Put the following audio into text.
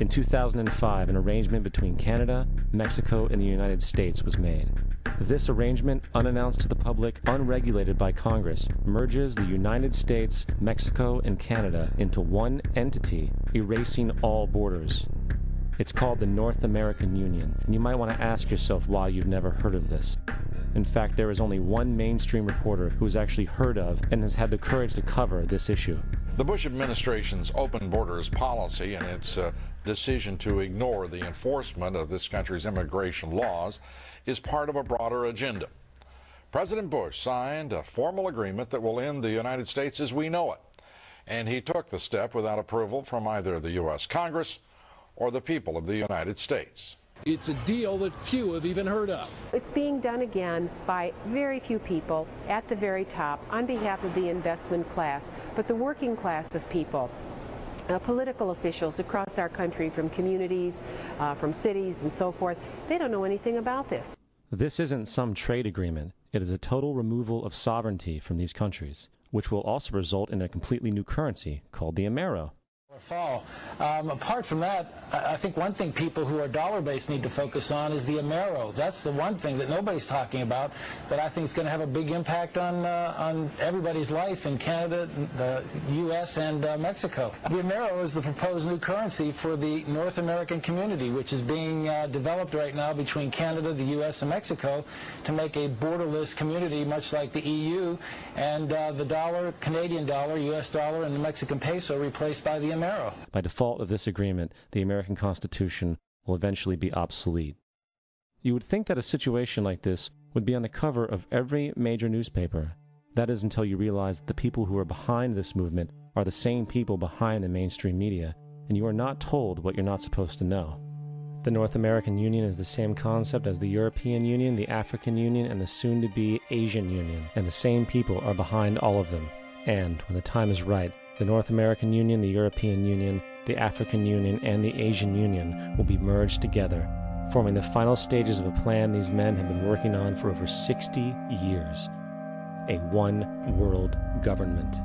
In 2005, an arrangement between Canada, Mexico, and the United States was made. This arrangement, unannounced to the public, unregulated by Congress, merges the United States, Mexico, and Canada into one entity, erasing all borders. It's called the North American Union, and you might want to ask yourself why you've never heard of this. In fact, there is only one mainstream reporter who has actually heard of and has had the courage to cover this issue. The Bush administration's open borders policy and its decision to ignore the enforcement of this country's immigration laws is part of a broader agenda. President Bush signed a formal agreement that will end the United States as we know it, and he took the step without approval from either the U.S. Congress or the people of the United States. It's a deal that few have even heard of. It's being done again by very few people at the very top on behalf of the investment class, but the working class of people, political officials across our country, from communities, from cities and so forth, they don't know anything about this. This isn't some trade agreement. It is a total removal of sovereignty from these countries, which will also result in a completely new currency called the Amero. Fall. Apart from that, I think one thing people who are dollar-based need to focus on is the Amero. That's the one thing that nobody's talking about, but I think it's going to have a big impact on everybody's life in Canada, the U.S., and Mexico. The Amero is the proposed new currency for the North American community, which is being developed right now between Canada, the U.S., and Mexico to make a borderless community, much like the EU, and the dollar, Canadian dollar, U.S. dollar, and the Mexican peso replaced by the Amero. By default of this agreement, the American Constitution will eventually be obsolete. You would think that a situation like this would be on the cover of every major newspaper. That is until you realize that the people who are behind this movement are the same people behind the mainstream media, and you are not told what you're not supposed to know. The North American Union is the same concept as the European Union, the African Union, and the soon-to-be Asian Union, and the same people are behind all of them. And, when the time is right, the North American Union, the European Union, the African Union, and the Asian Union will be merged together, forming the final stages of a plan these men have been working on for over 60 years. A one-world government.